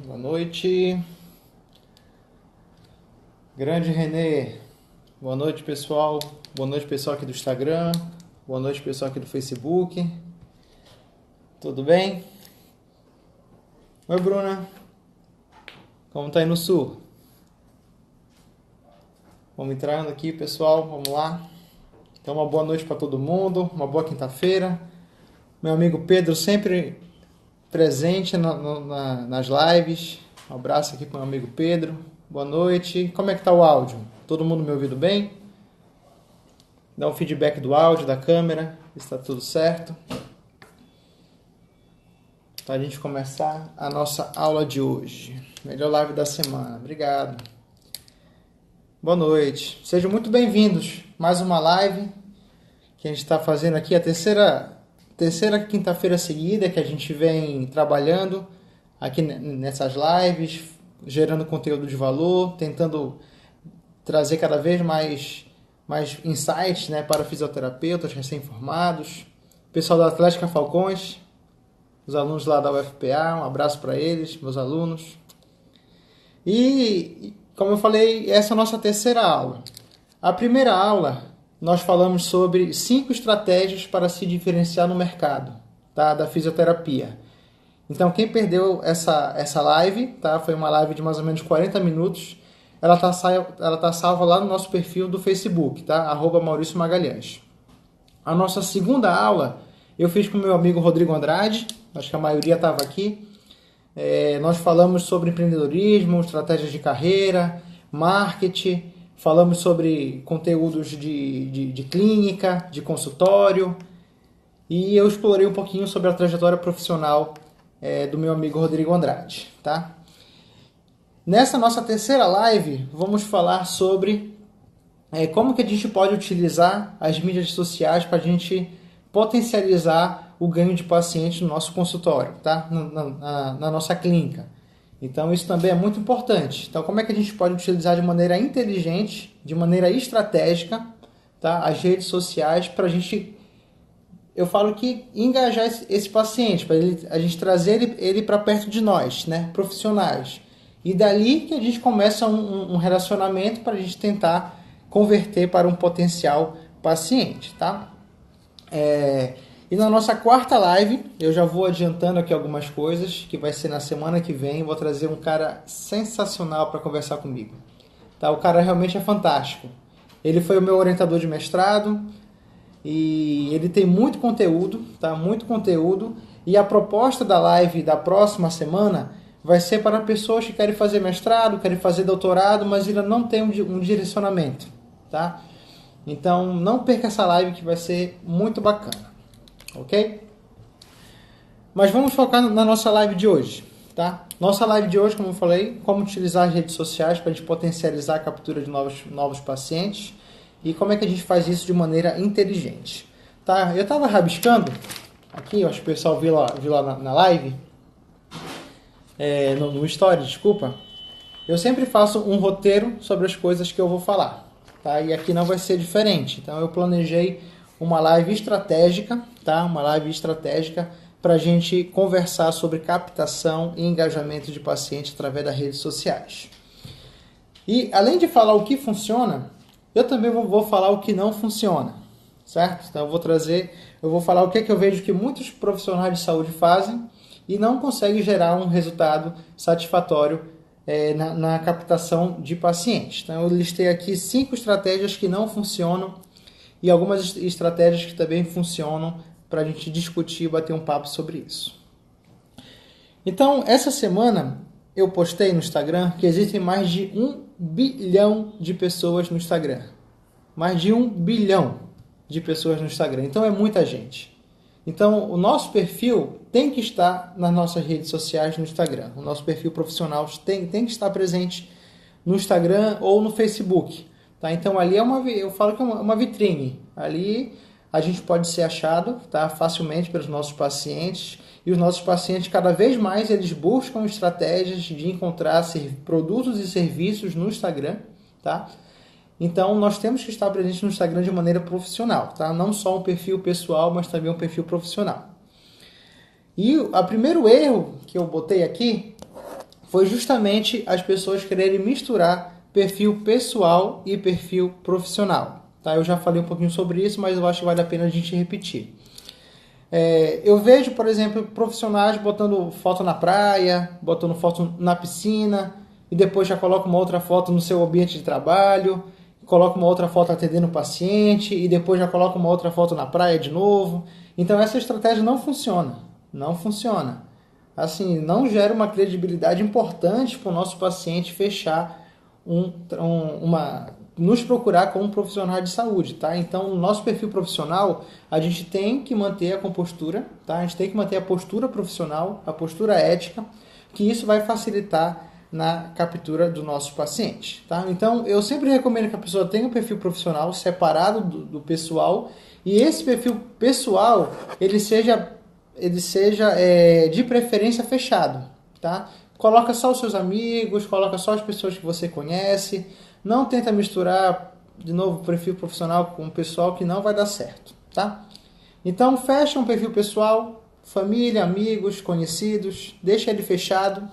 Boa noite. Grande Renê. Boa noite, pessoal. Boa noite, pessoal aqui do Instagram. Boa noite, pessoal aqui do Facebook. Tudo bem? Oi, Bruna. Como tá aí no sul? Vamos entrando aqui, pessoal. Vamos lá. Então, uma boa noite para todo mundo. Uma boa quinta-feira. Meu amigo Pedro sempre presente nas lives. Um abraço aqui para o meu amigo Pedro. Boa noite. Como é que tá o áudio? Todo mundo me ouvindo bem? Dá um feedback do áudio, da câmera. Está tudo certo? Para a gente começar a nossa aula de hoje. Melhor live da semana. Obrigado. Boa noite. Sejam muito bem-vindos. Mais uma live que a gente está fazendo aqui. A terceira quinta-feira seguida que a gente vem trabalhando aqui nessas lives, gerando conteúdo de valor, tentando trazer cada vez mais insights, né, para fisioterapeutas recém-formados, pessoal da Atlética Falcões, os alunos lá da UFPA, um abraço para eles, meus alunos. E, como eu falei, essa é a nossa terceira aula. A primeira aula, nós falamos sobre 5 estratégias para se diferenciar no mercado, tá, da fisioterapia. Então, quem perdeu essa live, tá, foi uma live de mais ou menos 40 minutos, ela tá salva lá no nosso perfil do Facebook, tá? @Maurício Magalhães. A nossa segunda aula eu fiz com o meu amigo Rodrigo Andrade, acho que a maioria estava aqui. Nós falamos sobre empreendedorismo, estratégias de carreira, marketing, falamos sobre conteúdos de clínica, de consultório, e eu explorei um pouquinho sobre a trajetória profissional do meu amigo Rodrigo Andrade, tá? Nessa nossa terceira live, vamos falar sobre como que a gente pode utilizar as mídias sociais para a gente potencializar o ganho de pacientes no nosso consultório, tá? Na nossa clínica. Então, isso também é muito importante. Então, como é que a gente pode utilizar de maneira inteligente, de maneira estratégica, tá, as redes sociais para a gente, eu falo que engajar esse paciente, para a gente trazer ele para perto de nós, né, profissionais. E dali que a gente começa um relacionamento para a gente tentar converter para um potencial paciente, tá? E na nossa quarta live, eu já vou adiantando aqui algumas coisas, que vai ser na semana que vem, vou trazer um cara sensacional para conversar comigo. Tá? O cara realmente é fantástico. Ele foi o meu orientador de mestrado e ele tem muito conteúdo, tá? Muito conteúdo. E a proposta da live da próxima semana vai ser para pessoas que querem fazer mestrado, querem fazer doutorado, mas ainda não tem um direcionamento, tá? Então, não perca essa live que vai ser muito bacana, ok? Mas vamos focar na nossa live de hoje, tá? Nossa live de hoje, como eu falei, como utilizar as redes sociais para a gente potencializar a captura de novos pacientes e como é que a gente faz isso de maneira inteligente, tá? Eu estava rabiscando aqui, acho que o pessoal viu lá na live, no story, desculpa. Eu sempre faço um roteiro sobre as coisas que eu vou falar, tá? E aqui não vai ser diferente. Então eu planejei uma live estratégica, tá? Uma live estratégica para a gente conversar sobre captação e engajamento de pacientes através das redes sociais. E além de falar o que funciona, eu também vou falar o que não funciona, certo? Então eu vou falar o que é que eu vejo que muitos profissionais de saúde fazem e não consegue gerar um resultado satisfatório na captação de pacientes. Então, eu listei aqui 5 estratégias que não funcionam e algumas estratégias que também funcionam para a gente discutir e bater um papo sobre isso. Então, essa semana eu postei no Instagram que existem mais de 1 bilhão de pessoas no Instagram. Mais de 1 bilhão de pessoas no Instagram. Então, é muita gente. Então, o nosso perfil tem que estar nas nossas redes sociais no Instagram. O nosso perfil profissional tem que estar presente no Instagram ou no Facebook. Tá? Então, ali eu falo que é uma vitrine. Ali a gente pode ser achado, tá, facilmente pelos nossos pacientes. E os nossos pacientes, cada vez mais, eles buscam estratégias de encontrar produtos e serviços no Instagram, tá? Então, nós temos que estar presentes no Instagram de maneira profissional, tá? Não só um perfil pessoal, mas também um perfil profissional. E o primeiro erro que eu botei aqui foi justamente as pessoas quererem misturar perfil pessoal e perfil profissional. Tá? Eu já falei um pouquinho sobre isso, mas eu acho que vale a pena a gente repetir. Eu vejo, por exemplo, profissionais botando foto na praia, botando foto na piscina, e depois já coloca uma outra foto no seu ambiente de trabalho, coloca uma outra foto atendendo o paciente, e depois já coloca uma outra foto na praia de novo. Então essa estratégia não funciona. Não funciona. Assim, não gera uma credibilidade importante para o nosso paciente fechar nos procurar como um profissional de saúde, tá? Então, no nosso perfil profissional, a gente tem que manter a compostura, tá? A gente tem que manter a postura profissional, a postura ética, que isso vai facilitar na captura do nosso paciente, tá? Então, eu sempre recomendo que a pessoa tenha um perfil profissional separado do pessoal, e esse perfil pessoal, ele seja de preferência fechado, tá? Coloca só os seus amigos, coloca só as pessoas que você conhece, não tenta misturar, de novo, perfil profissional com o pessoal, que não vai dar certo, tá? Então, fecha um perfil pessoal, família, amigos, conhecidos, deixa ele fechado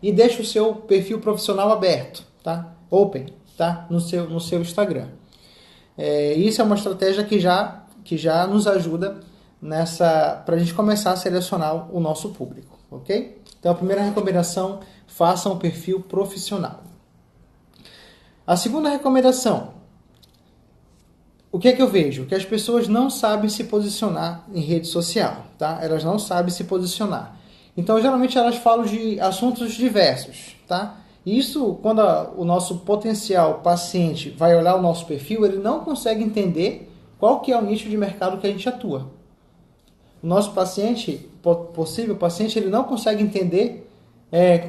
e deixa o seu perfil profissional aberto, tá? Open, tá? No seu Instagram. Isso é uma estratégia que já nos ajuda para a gente começar a selecionar o nosso público, ok? Então, a primeira recomendação, faça um perfil profissional. A segunda recomendação, o que é que eu vejo? Que as pessoas não sabem se posicionar em rede social, tá? Elas não sabem se posicionar. Então, geralmente, elas falam de assuntos diversos, tá? Isso, quando o nosso potencial paciente vai olhar o nosso perfil, ele não consegue entender qual que é o nicho de mercado que a gente atua. O nosso paciente, possível paciente, ele não consegue entender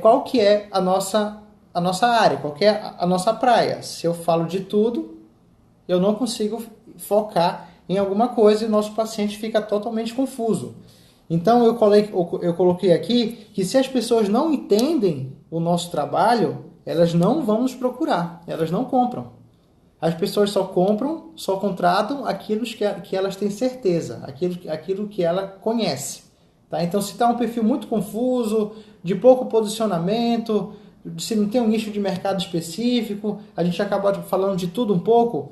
qual que é a nossa área, qual que é a nossa praia. Se eu falo de tudo, eu não consigo focar em alguma coisa e o nosso paciente fica totalmente confuso. Então, eu coloquei aqui que se as pessoas não entendem o nosso trabalho, elas não vão nos procurar, elas não compram. As pessoas só compram, só contratam aquilo que elas têm certeza, aquilo que ela conhece. Tá? Então, se está um perfil muito confuso, de pouco posicionamento, se não tem um nicho de mercado específico, a gente acaba falando de tudo um pouco,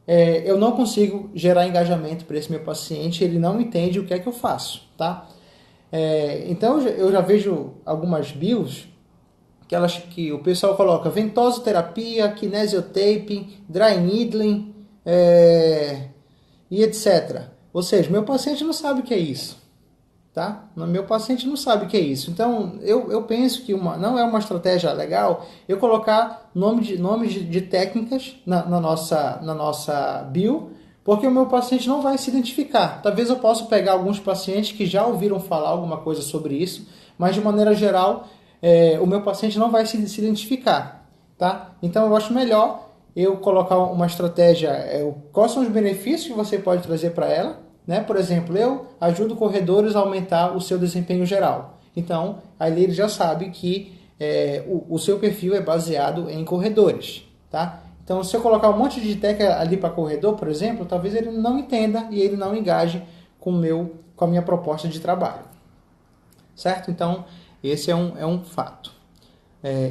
eu não consigo gerar engajamento para esse meu paciente, ele não entende o que é que eu faço. Tá? Então, eu já vejo algumas bios que o pessoal coloca ventosoterapia, kinesiotaping, dry needling e etc. Ou seja, meu paciente não sabe o que é isso. Tá? Meu paciente não sabe o que é isso. Então, eu penso que não é uma estratégia legal eu colocar nomes de técnicas na nossa bio, porque o meu paciente não vai se identificar. Talvez eu possa pegar alguns pacientes que já ouviram falar alguma coisa sobre isso, mas de maneira geral, o meu paciente não vai se identificar. Tá? Então, eu acho melhor eu colocar uma estratégia, quais são os benefícios que você pode trazer para ela. Né? Por exemplo, eu ajudo corredores a aumentar o seu desempenho geral. Então, aí ele já sabe que o seu perfil é baseado em corredores. Tá? Então, se eu colocar um monte de técnica ali para corredor, por exemplo, talvez ele não entenda e ele não engaje com a minha proposta de trabalho. Certo? Então, esse é um fato.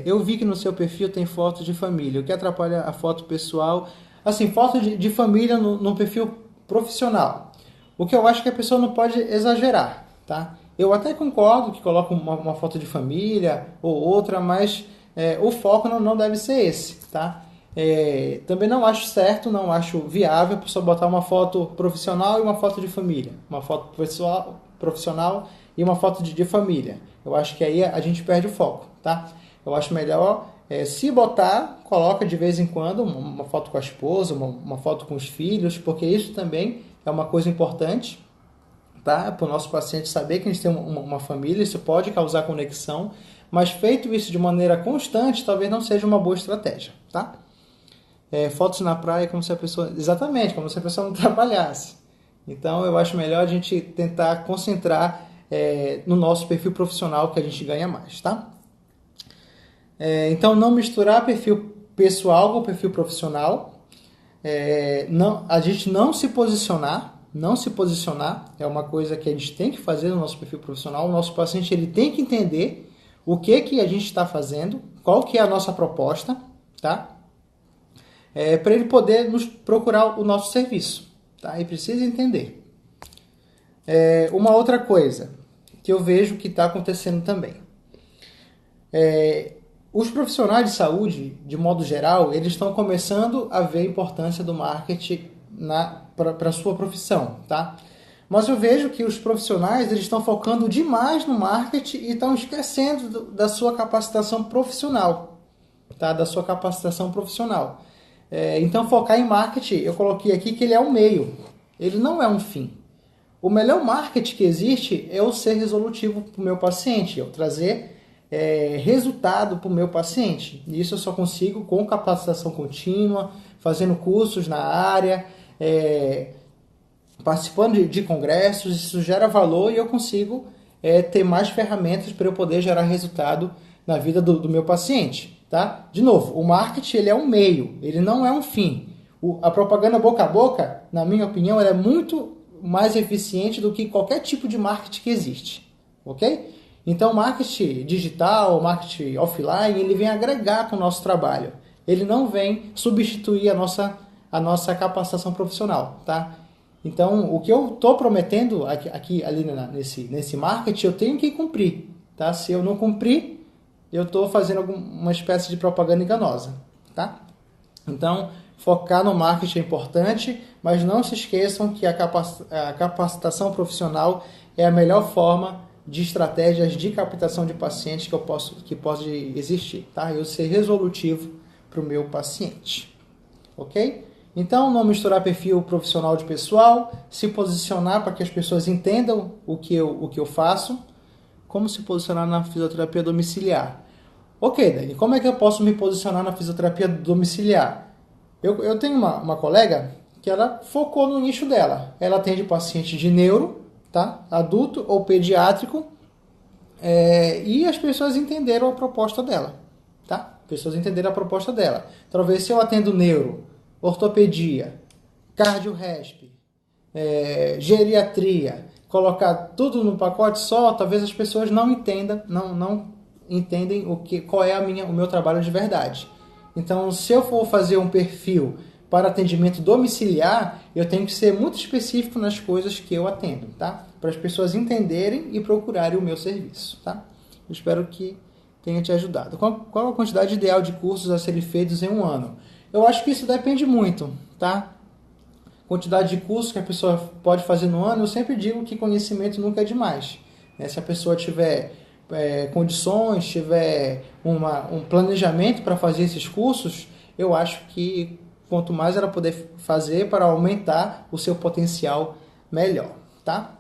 Eu vi que no seu perfil tem foto de família. O que atrapalha a foto pessoal? Assim, foto de família no perfil profissional. O que eu acho que a pessoa não pode exagerar, tá? Eu até concordo que coloca uma foto de família ou outra, mas o foco não deve ser esse, tá? Também não acho certo, não acho viável a pessoa botar uma foto profissional e uma foto de família. Uma foto profissional e uma foto de família. Eu acho que aí a gente perde o foco, tá? Eu acho melhor, se botar, coloca de vez em quando uma foto com a esposa, uma foto com os filhos, porque isso também é uma coisa importante, tá? Para o nosso paciente saber que a gente tem uma família, isso pode causar conexão, mas feito isso de maneira constante, talvez não seja uma boa estratégia, tá? Fotos na praia como se a pessoa... Exatamente, como se a pessoa não trabalhasse. Então, eu acho melhor a gente tentar concentrar no nosso perfil profissional que a gente ganha mais, tá? Então, não misturar perfil pessoal com perfil profissional. A gente não se posicionar é uma coisa que a gente tem que fazer no nosso perfil profissional. O nosso paciente ele tem que entender o que a gente está fazendo, qual que é a nossa proposta, tá? Para ele poder nos procurar o nosso serviço, tá? E precisa entender. Uma outra coisa que eu vejo que está acontecendo também. Os profissionais de saúde, de modo geral, eles estão começando a ver a importância do marketing para a sua profissão, tá? Mas eu vejo que os profissionais eles estão focando demais no marketing e estão esquecendo da sua capacitação profissional, tá? Da sua capacitação profissional. Então, focar em marketing, eu coloquei aqui que ele é um meio, ele não é um fim. O melhor marketing que existe é eu ser resolutivo para o meu paciente, eu trazer resultado para o meu paciente. Isso eu só consigo com capacitação contínua, fazendo cursos na área, participando de congressos. Isso gera valor e eu consigo ter mais ferramentas para eu poder gerar resultado na vida do meu paciente. Tá? De novo, o marketing ele é um meio, ele não é um fim. A propaganda boca a boca, na minha opinião, ela é muito mais eficiente do que qualquer tipo de marketing que existe. Ok? Então, o marketing digital, o marketing offline, ele vem agregar com o nosso trabalho. Ele não vem substituir a nossa capacitação profissional, tá? Então, o que eu estou prometendo aqui ali nesse marketing, eu tenho que cumprir, tá? Se eu não cumprir, eu estou fazendo uma espécie de propaganda enganosa, tá? Então, focar no marketing é importante, mas não se esqueçam que a capacitação profissional é a melhor forma de estratégias de captação de pacientes que pode existir, tá? Eu ser resolutivo para o meu paciente, ok? Então, não misturar perfil profissional de pessoal, se posicionar para que as pessoas entendam o que eu faço, como se posicionar na fisioterapia domiciliar. Ok, Dani, como é que eu posso me posicionar na fisioterapia domiciliar? Eu tenho uma colega que ela focou no nicho dela. Ela atende paciente de neuro, tá? Adulto ou pediátrico, e as pessoas entenderam a proposta dela, tá? Pessoas entenderam a proposta dela. Talvez se eu atendo neuro, ortopedia, cardio-resp, geriatria, colocar tudo no pacote só, talvez as pessoas não entendam, não entendem qual é o meu trabalho de verdade. Então, se eu for fazer um perfil para atendimento domiciliar, eu tenho que ser muito específico nas coisas que eu atendo, tá? Para as pessoas entenderem e procurarem o meu serviço, tá? Eu espero que tenha te ajudado. Qual a quantidade ideal de cursos a serem feitos em um ano? Eu acho que isso depende muito, tá? Quantidade de cursos que a pessoa pode fazer no ano, eu sempre digo que conhecimento nunca é demais. Se a pessoa tiver condições, tiver um planejamento para fazer esses cursos, eu acho que quanto mais ela puder fazer para aumentar o seu potencial, melhor, tá?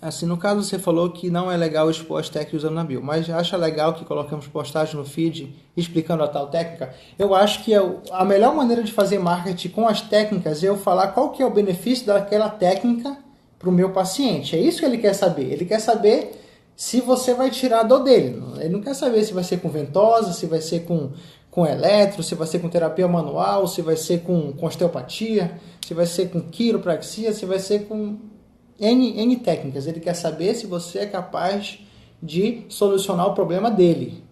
Assim, no caso você falou que não é legal expor as técnicas usando a bio, mas acha legal que coloquemos postagem no feed explicando a tal técnica? Eu acho que a melhor maneira de fazer marketing com as técnicas é eu falar qual que é o benefício daquela técnica para o meu paciente. É isso que ele quer saber. Ele quer saber se você vai tirar a dor dele. Ele não quer saber se vai ser com ventosa, se vai ser com eletro, se vai ser com terapia manual, se vai ser com osteopatia, se vai ser com quiropraxia, se vai ser com N técnicas. Ele quer saber se você é capaz de solucionar o problema dele,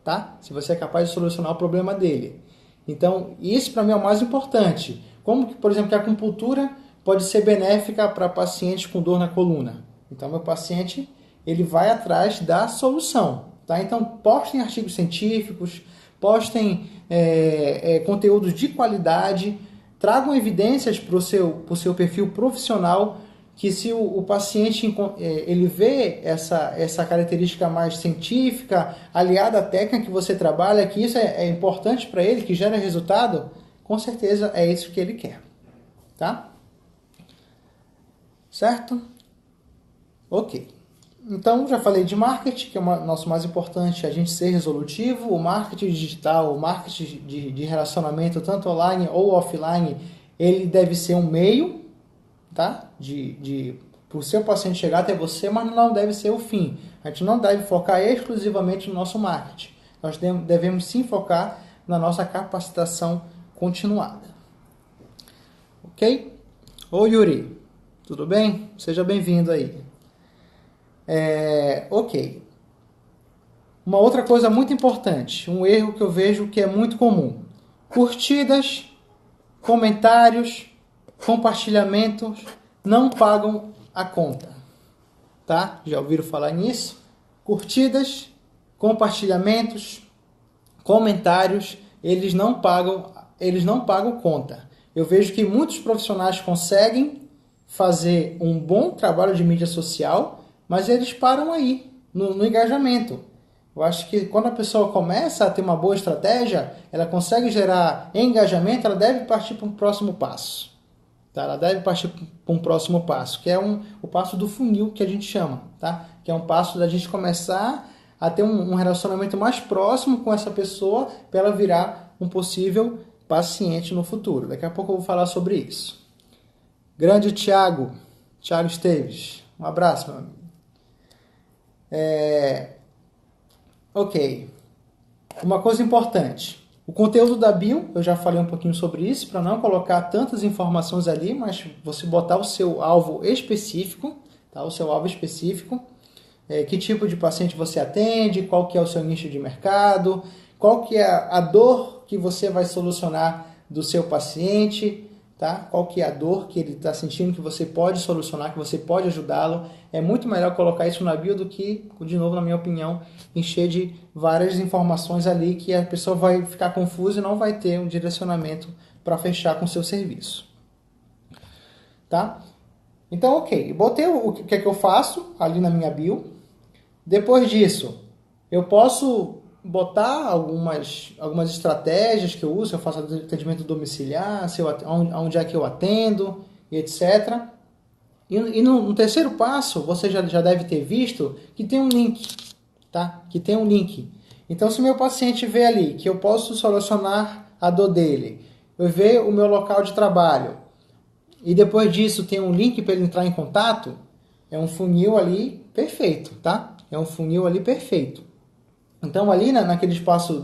tá? Se você é capaz de solucionar o problema dele. Então, isso para mim é o mais importante. Como que, por exemplo, que a acupuntura pode ser benéfica para pacientes com dor na coluna. Então, meu paciente, ele vai atrás da solução, tá? Então, postem artigos científicos, postem conteúdos de qualidade, tragam evidências para o seu perfil profissional, que se o paciente ele vê essa característica mais científica, aliada à técnica que você trabalha, que isso é importante para ele, que gera resultado, com certeza é isso que ele quer, tá? Certo? Ok. Então, já falei de marketing, que é o nosso mais importante, a gente ser resolutivo. O marketing digital, o marketing de relacionamento, tanto online ou offline, ele deve ser um meio, tá? Para o seu paciente chegar até você, mas não deve ser o fim. A gente não deve focar exclusivamente no nosso marketing. Nós devemos sim focar na nossa capacitação continuada. Ok? Ô Yuri, tudo bem? Seja bem-vindo aí. Ok. Uma outra coisa muito importante, um erro que eu vejo que é muito comum. Curtidas, comentários, compartilhamentos não pagam a conta, tá? Já ouviram falar nisso? Curtidas, compartilhamentos, comentários, eles não pagam conta. Eu vejo que muitos profissionais conseguem fazer um bom trabalho de mídia social, mas eles param aí, no engajamento. Eu acho que quando a pessoa começa a ter uma boa estratégia, ela consegue gerar engajamento, ela deve partir para um próximo passo. Tá? Ela deve partir para um próximo passo, que é o passo do funil que a gente chama, tá? Que é um passo da gente começar a ter um relacionamento mais próximo com essa pessoa para ela virar um possível paciente no futuro. Daqui a pouco eu vou falar sobre isso. Grande Thiago Esteves, um abraço, meu amigo. Ok. Uma coisa importante. O conteúdo da bio, eu já falei um pouquinho sobre isso, para não colocar tantas informações ali, mas você botar o seu alvo específico, tá? O seu alvo específico, que tipo de paciente você atende, qual que é o seu nicho de mercado, qual que é a dor que você vai solucionar do seu paciente, tá? Qual que é a dor que ele está sentindo que você pode solucionar, que você pode ajudá-lo. É muito melhor colocar isso na bio do que, de novo, na minha opinião, encher de várias informações ali que a pessoa vai ficar confusa e não vai ter um direcionamento para fechar com o seu serviço. Tá? Então, ok. Botei o que é que eu faço ali na minha bio. Depois disso, eu posso botar algumas estratégias que eu uso, eu faço atendimento domiciliar, onde é que eu atendo, e etc. E no terceiro passo, você já deve ter visto que tem um link, tá? Que tem um link. Então, se o meu paciente vê ali que eu posso solucionar a dor dele, eu ver o meu local de trabalho, e depois disso tem um link para ele entrar em contato, é um funil ali perfeito, tá? É um funil ali perfeito. Então, ali naquele espaço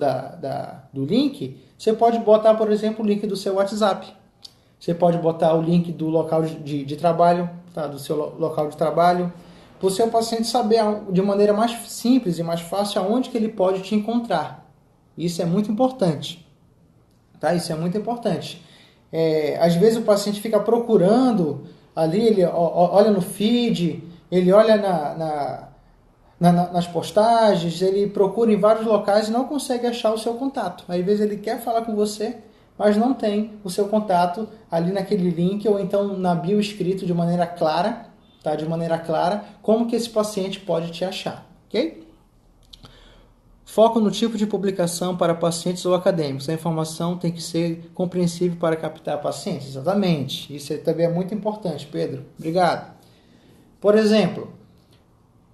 do link, você pode botar, por exemplo, o link do seu WhatsApp. Você pode botar o link do local de trabalho, tá? Do seu local de trabalho, para o seu paciente saber de maneira mais simples e mais fácil aonde que ele pode te encontrar. Isso é muito importante. Tá? Isso é muito importante. Às vezes o paciente fica procurando ali, ele olha no feed, ele olha nas postagens, ele procura em vários locais e não consegue achar o seu contato. Às vezes ele quer falar com você, mas não tem o seu contato ali naquele link ou então na bio escrito de maneira clara, tá? De maneira clara, como que esse paciente pode te achar, ok? Foco no tipo de publicação para pacientes ou acadêmicos. A informação tem que ser compreensível para captar pacientes. Exatamente. Isso também é muito importante, Pedro. Obrigado. Por exemplo,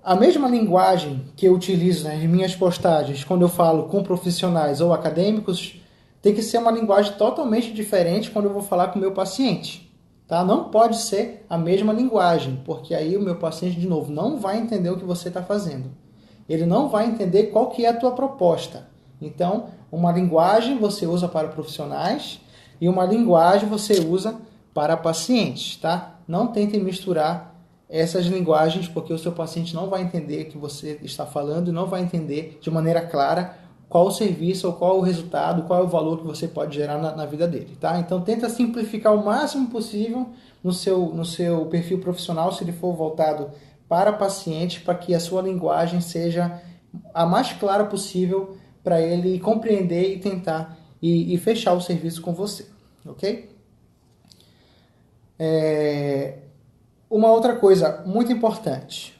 a mesma linguagem que eu utilizo nas minhas postagens quando eu falo com profissionais ou acadêmicos tem que ser uma linguagem totalmente diferente quando eu vou falar com o meu paciente. Tá? Não pode ser a mesma linguagem, porque aí o meu paciente, de novo, não vai entender o que você está fazendo. Ele não vai entender qual que é a tua proposta. Então, uma linguagem você usa para profissionais e uma linguagem você usa para pacientes, tá? Não tentem misturar essas linguagens, porque o seu paciente não vai entender o que você está falando e não vai entender de maneira clara qual o serviço ou qual o resultado, qual é o valor que você pode gerar na vida dele, tá? Então, tenta simplificar o máximo possível no seu perfil profissional, se ele for voltado para paciente, para que a sua linguagem seja a mais clara possível para ele compreender e tentar e fechar o serviço com você, ok? Uma outra coisa muito importante.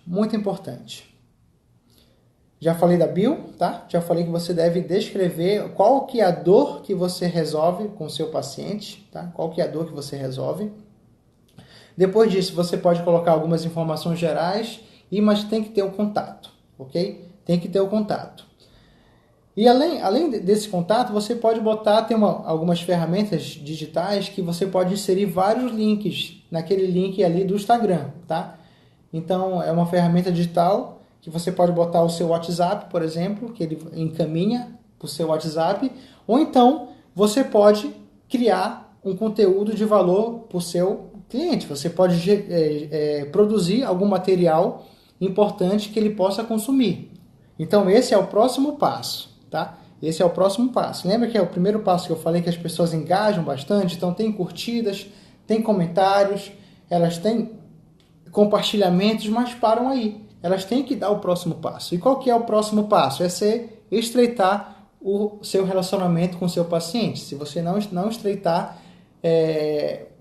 Já falei da bio, tá? Já falei que você deve descrever qual que é a dor que você resolve com o seu paciente, tá? Qual que é a dor que você resolve. Depois disso, você pode colocar algumas informações gerais, mas tem que ter o contato, ok? Tem que ter o contato. E além desse contato, você pode botar, algumas ferramentas digitais que você pode inserir vários links naquele link ali do Instagram, tá? Então, é uma ferramenta digital que você pode botar o seu WhatsApp, por exemplo, que ele encaminha para o seu WhatsApp, ou então você pode criar um conteúdo de valor para o seu cliente. Você pode produzir algum material importante que ele possa consumir. Então, esse é o próximo passo, tá? Esse é o próximo passo. Lembra que é o primeiro passo que eu falei que as pessoas engajam bastante? Então, tem curtidas, tem comentários, elas têm compartilhamentos, mas param aí. Elas têm que dar o próximo passo. E qual que é o próximo passo? É estreitar o seu relacionamento com o seu paciente. Se você não estreitar,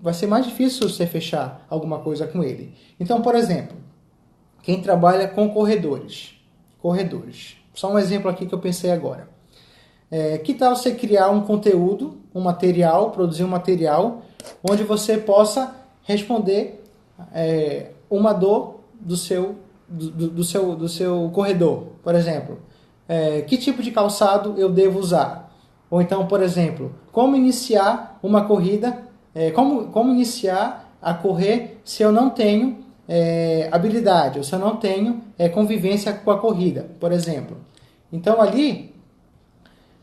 vai ser mais difícil você fechar alguma coisa com ele. Então, por exemplo, quem trabalha com corredores. Só um exemplo aqui que eu pensei agora. Que tal você criar um conteúdo, produzir um material, onde você possa responder uma dor do seu corredor. Por exemplo, que tipo de calçado eu devo usar? Ou então, por exemplo, como iniciar uma corrida, como iniciar a correr se eu não tenho habilidade, ou se eu não tenho convivência com a corrida, por exemplo. Então, ali,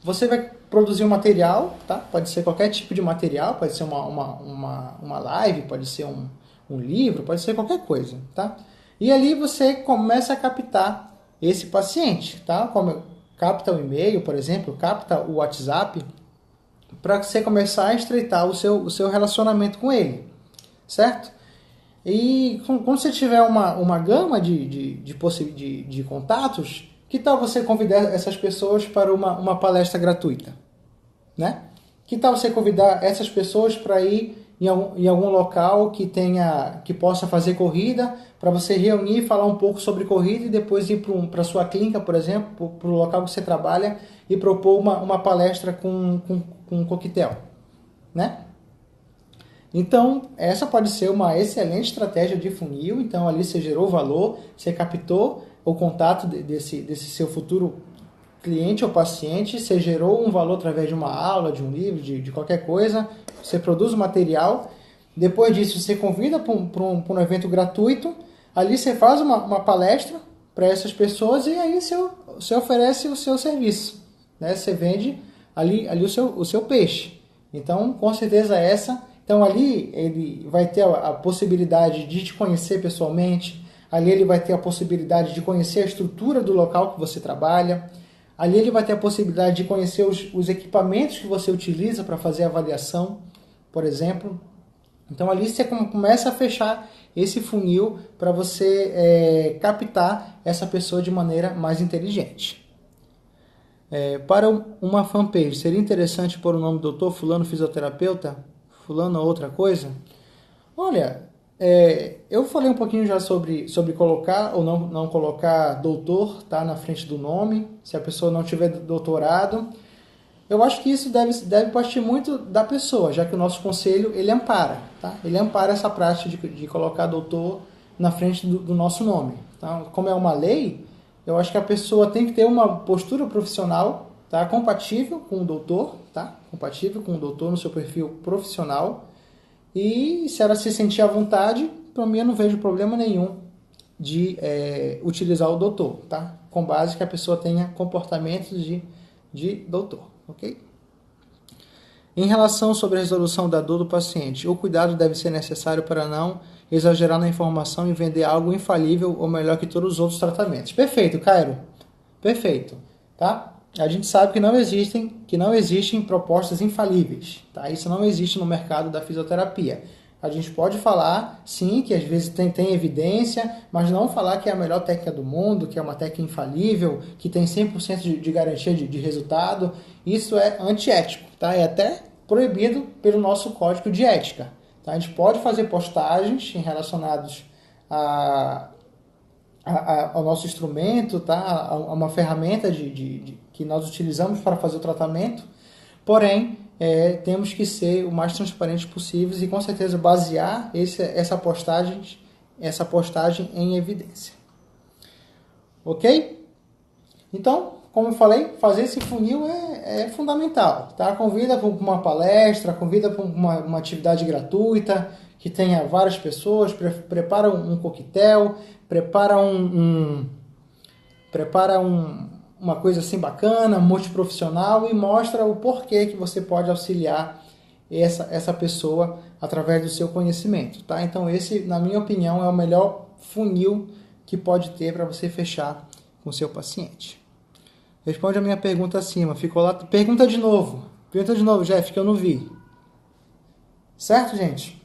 você vai produzir um material, tá? Pode ser qualquer tipo de material, pode ser uma live, pode ser um livro, pode ser qualquer coisa, tá? E ali você começa a captar esse paciente, tá? Capta o e-mail, por exemplo, capta o WhatsApp, para você começar a estreitar o seu relacionamento com ele, certo? E quando você tiver uma gama de contatos, que tal você convidar essas pessoas para uma palestra gratuita, né? Que tal você convidar essas pessoas para ir em algum local que possa fazer corrida, para você reunir, falar um pouco sobre corrida e depois ir para a sua clínica, por exemplo, para o local que você trabalha e propor uma palestra com um coquetel, né? Então, essa pode ser uma excelente estratégia de funil. Então, ali você gerou valor, você captou o contato desse seu futuro cliente ou paciente, você gerou um valor através de uma aula, de um livro, de qualquer coisa, você produz o material, depois disso você convida para um evento gratuito, ali você faz uma palestra para essas pessoas e aí você oferece o seu serviço, né? Você vende ali o seu peixe. Então, com certeza Então, ali ele vai ter a possibilidade de te conhecer pessoalmente, ali ele vai ter a possibilidade de conhecer a estrutura do local que você trabalha, ali ele vai ter a possibilidade de conhecer os equipamentos que você utiliza para fazer a avaliação, por exemplo. Então, ali você começa a fechar esse funil para você captar essa pessoa de maneira mais inteligente. Para uma fanpage, seria interessante pôr o nome do Dr. Fulano Fisioterapeuta? Fulano ou outra coisa? Olha, eu falei um pouquinho já sobre colocar ou não colocar doutor, tá, na frente do nome, se a pessoa não tiver doutorado. Eu acho que isso deve partir muito da pessoa, já que o nosso conselho ele ampara, tá? Ele ampara essa prática de colocar doutor na frente do nosso nome. Tá? Como é uma lei, eu acho que a pessoa tem que ter uma postura profissional, tá, compatível com o doutor, tá? Compatível com o doutor no seu perfil profissional. E se ela se sentir à vontade, para mim eu não vejo problema nenhum de utilizar o doutor, tá? Com base que a pessoa tenha comportamentos de doutor, ok? Em relação sobre a resolução da dor do paciente, o cuidado deve ser necessário para não exagerar na informação e vender algo infalível ou melhor que todos os outros tratamentos. Perfeito, Cairo. Perfeito, tá? A gente sabe que não existem propostas infalíveis, tá? Isso não existe no mercado da fisioterapia. A gente pode falar, sim, que às vezes tem evidência, mas não falar que é a melhor técnica do mundo, que é uma técnica infalível, que tem 100% de garantia de resultado. Isso é antiético, tá? É até proibido pelo nosso código de ética. Tá? A gente pode fazer postagens relacionadas ao nosso instrumento, tá? A uma ferramenta que nós utilizamos para fazer o tratamento, porém, temos que ser o mais transparentes possíveis e com certeza basear essa postagem em evidência. Ok? Então, como eu falei, fazer esse funil é fundamental. Tá? Convida para uma palestra, convida para uma atividade gratuita, que tenha várias pessoas, prepara um coquetel, prepara uma coisa assim bacana, multiprofissional e mostra o porquê que você pode auxiliar essa pessoa através do seu conhecimento. Tá? Então esse, na minha opinião, é o melhor funil que pode ter para você fechar com o seu paciente. Responde a minha pergunta acima. Ficou lá? Pergunta de novo. Pergunta de novo, Jeff, que eu não vi. Certo, gente?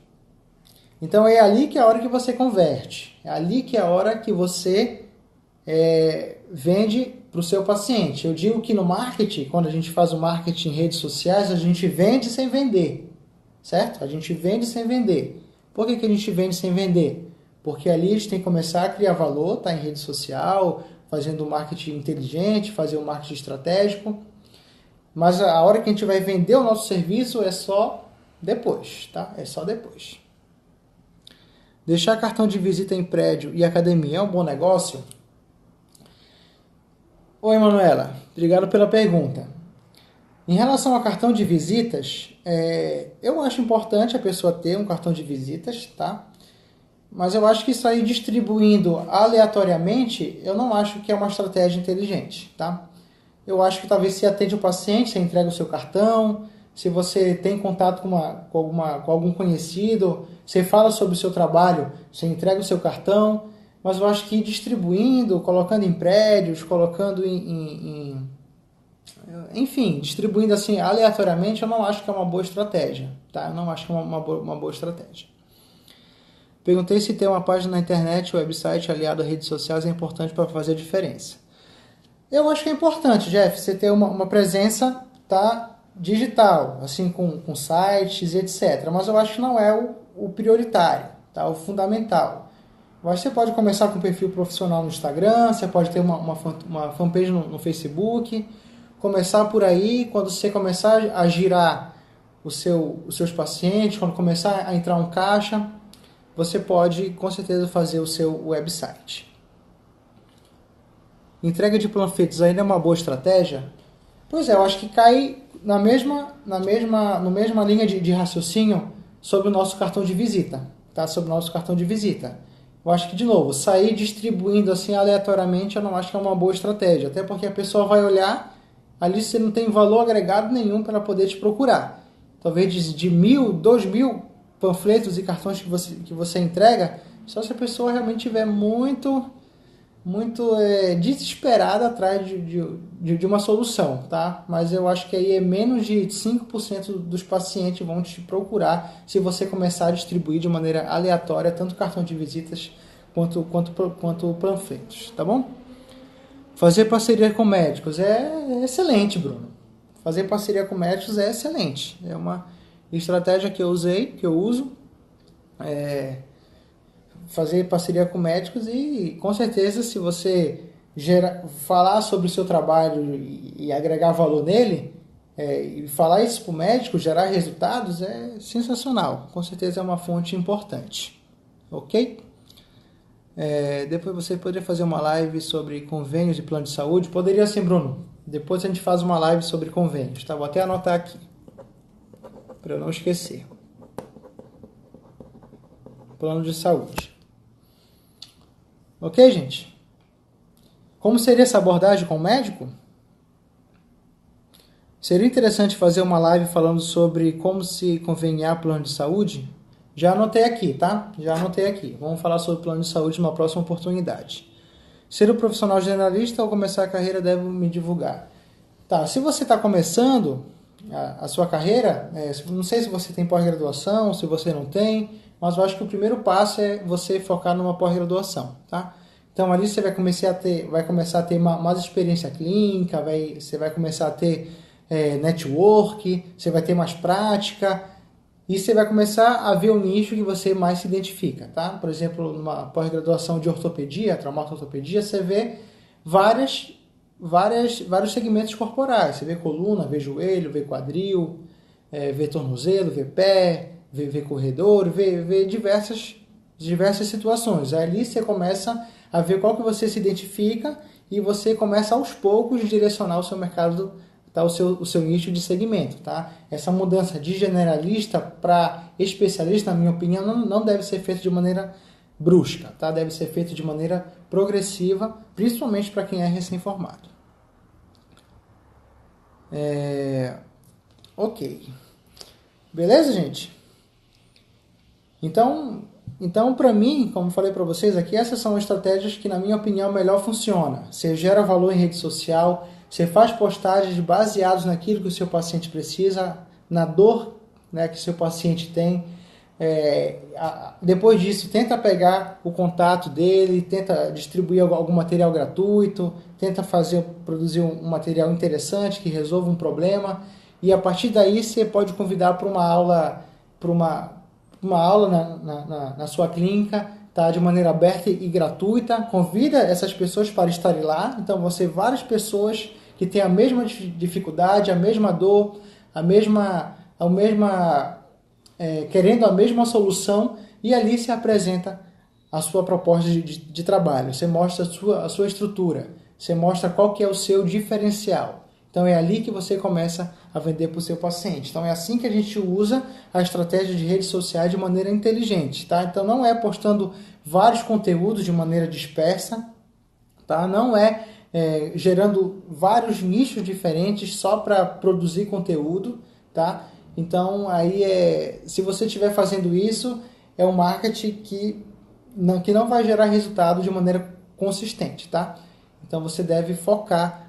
Então é ali que é a hora que você converte. É ali que é a hora que você vende para o seu paciente. Eu digo que no marketing, quando a gente faz o marketing em redes sociais, a gente vende sem vender. Certo? A gente vende sem vender. Por que a gente vende sem vender? Porque ali a gente tem que começar a criar valor, tá? Em rede social, fazendo um marketing inteligente, fazer um marketing estratégico. Mas a hora que a gente vai vender o nosso serviço é só depois, tá? É só depois. Deixar cartão de visita em prédio e academia é um bom negócio? Oi, Manuela. Obrigado pela pergunta. Em relação ao cartão de visitas, eu acho importante a pessoa ter um cartão de visitas, tá? Mas eu acho que sair distribuindo aleatoriamente, eu não acho que é uma estratégia inteligente, tá? Eu acho que talvez se atende o paciente, você entrega o seu cartão, se você tem contato com algum conhecido, você fala sobre o seu trabalho, você entrega o seu cartão, mas eu acho que distribuindo, colocando em prédios, colocando enfim, distribuindo assim aleatoriamente, eu não acho que é uma boa estratégia, tá? Eu não acho que é uma boa estratégia. Perguntei se ter uma página na internet, website aliado a redes sociais é importante para fazer a diferença. Eu acho que é importante, Jeff, você ter uma presença, tá, digital, assim, com sites e etc. Mas eu acho que não é o prioritário, tá, o fundamental. Eu acho que você pode começar com um perfil profissional no Instagram, você pode ter uma fanpage no Facebook, começar por aí. Quando você começar a girar os seus pacientes, quando começar a entrar um caixa, você pode com certeza fazer o seu website. Entrega de panfletos ainda é uma boa estratégia? Pois é, eu acho que cai na mesma linha de raciocínio sobre o nosso cartão de visita, tá? Sobre o nosso cartão de visita. Eu acho que, de novo, sair distribuindo assim aleatoriamente eu não acho que é uma boa estratégia, até porque a pessoa vai olhar, ali você não tem valor agregado nenhum para poder te procurar. Talvez de 1.000, 2.000 panfletos e cartões que você entrega, só se a pessoa realmente tiver muito desesperada atrás de uma solução, tá? Mas eu acho que aí é menos de 5% dos pacientes vão te procurar se você começar a distribuir de maneira aleatória tanto cartão de visitas quanto panfletos, tá bom? Fazer parceria com médicos é excelente, Bruno. Fazer parceria com médicos é excelente. É uma estratégia que eu uso. Fazer parceria com médicos e com certeza se você falar sobre o seu trabalho e agregar valor nele e falar isso para o médico, gerar resultados é sensacional, com certeza é uma fonte importante, ok? Depois você poderia fazer uma live sobre convênios e plano de saúde, poderia sim, Bruno, depois a gente faz uma live sobre convênios, tá? Vou até anotar aqui para eu não esquecer. Plano de saúde. Ok, gente? Como seria essa abordagem com o médico? Seria interessante fazer uma live falando sobre como se conveniar plano de saúde? Já anotei aqui, tá? Já anotei aqui. Vamos falar sobre plano de saúde numa próxima oportunidade. Ser um profissional generalista ou começar a carreira deve me divulgar. Tá, se você está começando a sua carreira, não sei se você tem pós-graduação, se você não tem, mas eu acho que o primeiro passo é você focar numa pós-graduação, tá? Então ali você vai começar a ter mais experiência clínica, você vai começar a ter network, você vai ter mais prática e você vai começar a ver o nicho que você mais se identifica, tá? Por exemplo, numa pós-graduação de ortopedia, traumato-ortopedia, você vê vários segmentos corporais. Você vê coluna, vê joelho, vê quadril, vê tornozelo, vê pé, vê corredor, vê diversas situações. Ali você começa a ver qual que você se identifica e você começa aos poucos direcionar o seu mercado, tá? o seu nicho de segmento. Tá? Essa mudança de generalista para especialista, na minha opinião, não deve ser feita de maneira brusca, tá? Deve ser feito de maneira progressiva, principalmente para quem é recém-formado. Ok. Beleza, gente? Então, Então, para mim, como falei para vocês aqui, essas são estratégias que, na minha opinião, melhor funcionam. Você gera valor em rede social, você faz postagens baseadas naquilo que o seu paciente precisa, na dor, né, que o seu paciente tem. Depois disso, tenta pegar o contato dele, tenta distribuir algum material gratuito, tenta produzir um material interessante que resolva um problema, e a partir daí você pode convidar para uma aula, na sua clínica, tá, de maneira aberta e gratuita. Convida essas pessoas para estarem lá. Então, várias pessoas que têm a mesma dificuldade, a mesma dor, querendo a mesma solução, e ali se apresenta a sua proposta de trabalho. Você mostra a sua estrutura, você mostra qual que é o seu diferencial. Então é ali que você começa a vender para o seu paciente. Então é assim que a gente usa a estratégia de redes sociais de maneira inteligente, tá? Então não é postando vários conteúdos de maneira dispersa, tá? Não é gerando vários nichos diferentes só para produzir conteúdo, tá? Então aí se você estiver fazendo isso, é um marketing que não vai gerar resultado de maneira consistente, tá? Então você deve focar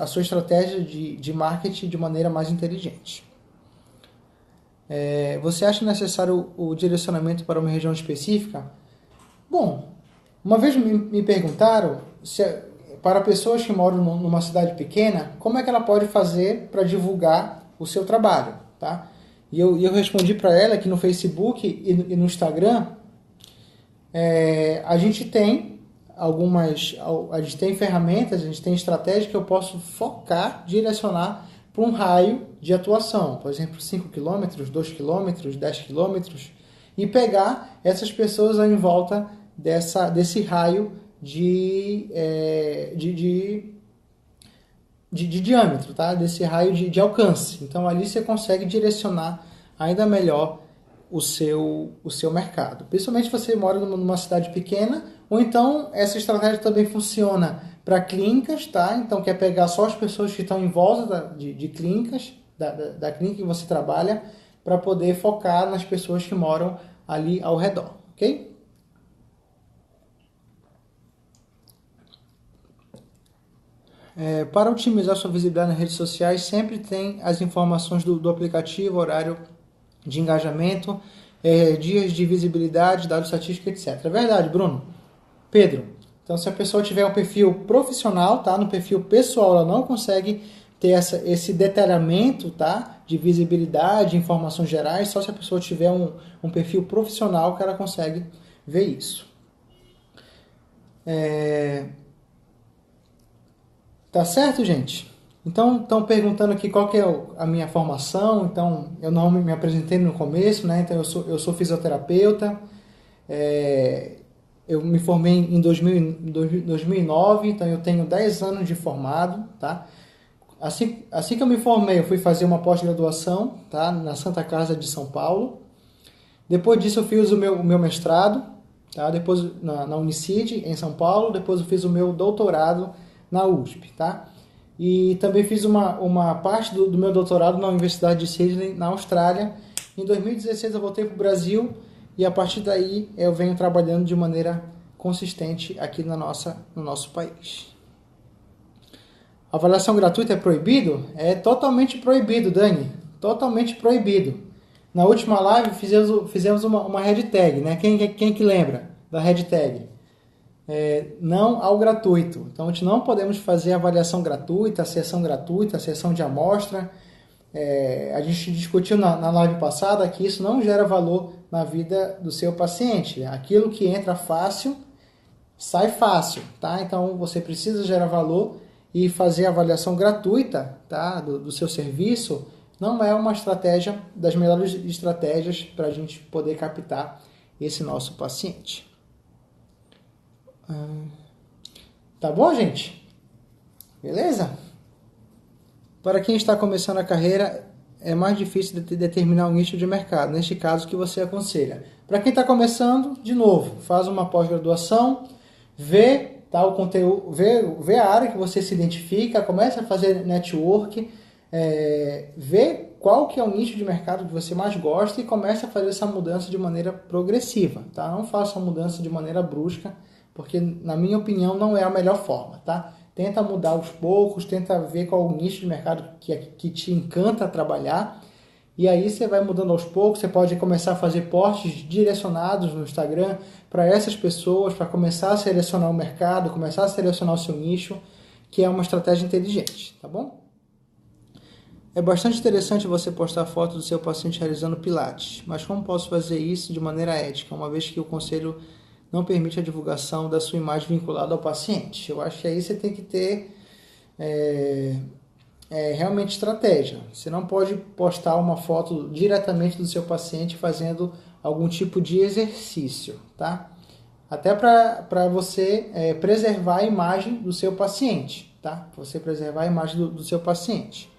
a sua estratégia de marketing de maneira mais inteligente. Você acha necessário o direcionamento para uma região específica? Bom, uma vez me perguntaram para pessoas que moram numa cidade pequena, como é que ela pode fazer para divulgar o seu trabalho, tá? E eu respondi para ela que no Facebook e no Instagram a gente tem a gente tem ferramentas, a gente tem estratégias que eu posso focar, direcionar para um raio de atuação, por exemplo, 5 km, 2 km, 10 km, e pegar essas pessoas em volta desse raio de diâmetro, tá? Desse raio de alcance. Então ali você consegue direcionar ainda melhor o seu mercado. Principalmente se você mora numa cidade pequena, ou então essa estratégia também funciona para clínicas, tá? Então quer pegar só as pessoas que estão em volta de clínicas, da clínica que você trabalha, para poder focar nas pessoas que moram ali ao redor, ok? Para otimizar sua visibilidade nas redes sociais, sempre tem as informações do aplicativo, horário de engajamento, dias de visibilidade, dados estatísticos, etc. É verdade, Bruno? Pedro, então se a pessoa tiver um perfil profissional, tá? No perfil pessoal ela não consegue ter esse detalhamento, tá? De visibilidade, informações gerais, só se a pessoa tiver um perfil profissional que ela consegue ver isso. Tá certo, gente? Então, estão perguntando aqui qual que é a minha formação. Então, eu não me apresentei no começo, né? Então, eu sou fisioterapeuta. Eu me formei em 2009, então eu tenho 10 anos de formado, tá? Assim que eu me formei, eu fui fazer uma pós-graduação, tá? Na Santa Casa de São Paulo. Depois disso, eu fiz o meu mestrado, tá? Depois na Unicid, em São Paulo. Depois eu fiz o meu doutorado na USP, tá? E também fiz uma parte do meu doutorado na Universidade de Sydney, na Austrália. Em 2016 eu voltei para o Brasil e a partir daí eu venho trabalhando de maneira consistente aqui no nosso país. Avaliação gratuita é proibido? É totalmente proibido, Dani. Totalmente proibido. Na última live fizemos uma hashtag, né? Quem que lembra da hashtag? Não ao gratuito. Então, a gente não podemos fazer avaliação gratuita, sessão de amostra. A gente discutiu na live passada que isso não gera valor na vida do seu paciente. Aquilo que entra fácil, sai fácil, tá? Então, você precisa gerar valor e fazer a avaliação gratuita, tá? do seu serviço não é uma estratégia das melhores estratégias para a gente poder captar esse nosso paciente. Tá bom, gente? Beleza? Para quem está começando a carreira, é mais difícil de determinar um nicho de mercado. Neste caso, que você aconselha? Para quem está começando, de novo, faz uma pós-graduação, vê o conteúdo, vê a área que você se identifica, começa a fazer network, Vê qual que é o nicho de mercado que você mais gosta e comece a fazer essa mudança de maneira progressiva, tá? Não faça a mudança de maneira brusca, porque, na minha opinião, não é a melhor forma, tá? Tenta mudar aos poucos, tenta ver qual é o nicho de mercado que te encanta trabalhar, e aí você vai mudando aos poucos. Você pode começar a fazer posts direcionados no Instagram para essas pessoas, para começar a selecionar o mercado, começar a selecionar o seu nicho, que é uma estratégia inteligente, tá bom? É bastante interessante você postar foto do seu paciente realizando pilates, mas como posso fazer isso de maneira ética, uma vez que o conselho não permite a divulgação da sua imagem vinculada ao paciente? Eu acho que aí você tem que ter realmente estratégia. Você não pode postar uma foto diretamente do seu paciente fazendo algum tipo de exercício, tá? Até para você preservar a imagem do seu paciente, tá? Você preservar a imagem do seu paciente.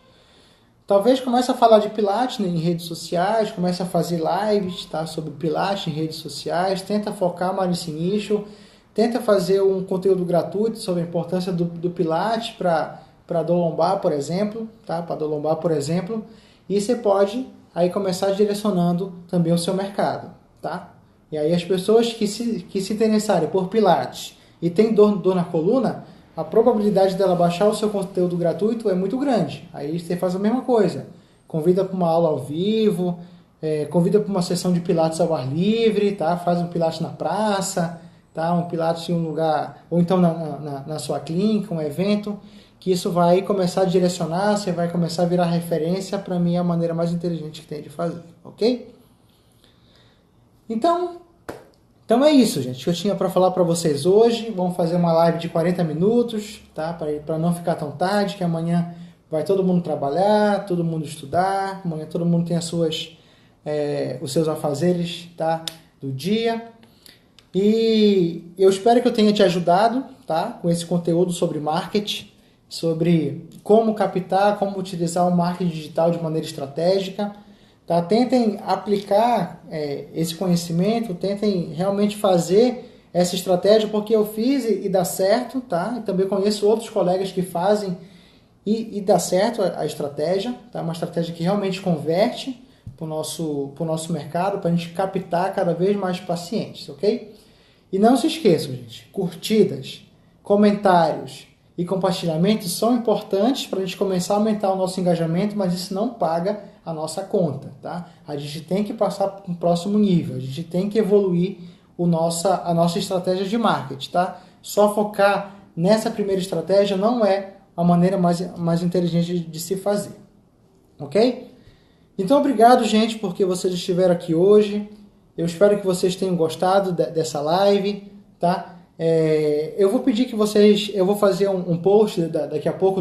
Talvez comece a falar de Pilates em redes sociais, comece a fazer lives, tá, sobre Pilates em redes sociais, tenta focar mais nesse nicho, tenta fazer um conteúdo gratuito sobre a importância do Pilates para dor lombar, por exemplo, tá, para dor lombar, por exemplo, e você pode aí começar direcionando também o seu mercado, tá? E aí as pessoas que se interessarem por Pilates e tem dor na coluna, a probabilidade dela baixar o seu conteúdo gratuito é muito grande. Aí você faz a mesma coisa. Convida para uma aula ao vivo, convida para uma sessão de pilates ao ar livre, tá? Faz um pilates na praça, tá? Um pilates em um lugar, ou então na sua clínica, um evento, que isso vai começar a direcionar, você vai começar a virar referência. Para mim é a maneira mais inteligente que tem de fazer, ok? Então é isso, gente, que eu tinha para falar para vocês hoje. Vamos fazer uma live de 40 minutos, tá? Para não ficar tão tarde, que amanhã vai todo mundo trabalhar, todo mundo estudar, amanhã todo mundo tem os seus afazeres, tá? Do dia. E eu espero que eu tenha te ajudado, tá? Com esse conteúdo sobre marketing, sobre como captar, como utilizar o marketing digital de maneira estratégica. Tá? Tentem aplicar esse conhecimento, tentem realmente fazer essa estratégia, porque eu fiz e dá certo, tá? E também conheço outros colegas que fazem e dá certo a estratégia, tá? Uma estratégia que realmente converte para o nosso mercado, para a gente captar cada vez mais pacientes, ok? E não se esqueçam, gente, curtidas, comentários e compartilhamentos são importantes para a gente começar a aumentar o nosso engajamento, mas isso não paga a nossa conta, tá? A gente tem que passar para um próximo nível, a gente tem que evoluir a nossa estratégia de marketing, tá? Só focar nessa primeira estratégia não é a maneira mais inteligente de se fazer, ok? Então, obrigado, gente, porque vocês estiveram aqui hoje. Eu espero que vocês tenham gostado dessa live, tá? Eu vou pedir que vocês... Eu vou fazer um post daqui a pouco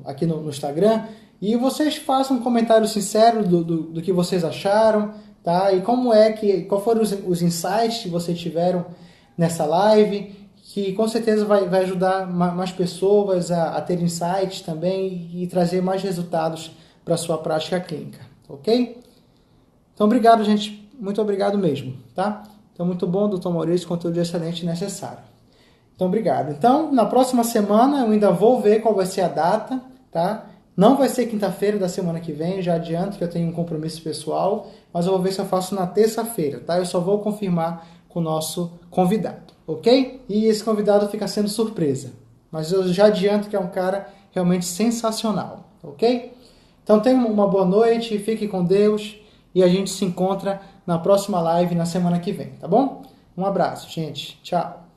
aqui no Instagram, e vocês façam um comentário sincero do que vocês acharam, tá? E qual foram os insights que vocês tiveram nessa live, que com certeza vai ajudar mais pessoas a ter insights também e trazer mais resultados para a sua prática clínica, ok? Então, obrigado, gente. Muito obrigado mesmo, tá? Então, muito bom, Dr. Maurício, conteúdo excelente e necessário. Então, obrigado. Então, na próxima semana, eu ainda vou ver qual vai ser a data, tá? Não vai ser quinta-feira da semana que vem, já adianto que eu tenho um compromisso pessoal, mas eu vou ver se eu faço na terça-feira, tá? Eu só vou confirmar com o nosso convidado, ok? E esse convidado fica sendo surpresa, mas eu já adianto que é um cara realmente sensacional, ok? Então tenha uma boa noite, fique com Deus e a gente se encontra na próxima live na semana que vem, tá bom? Um abraço, gente. Tchau.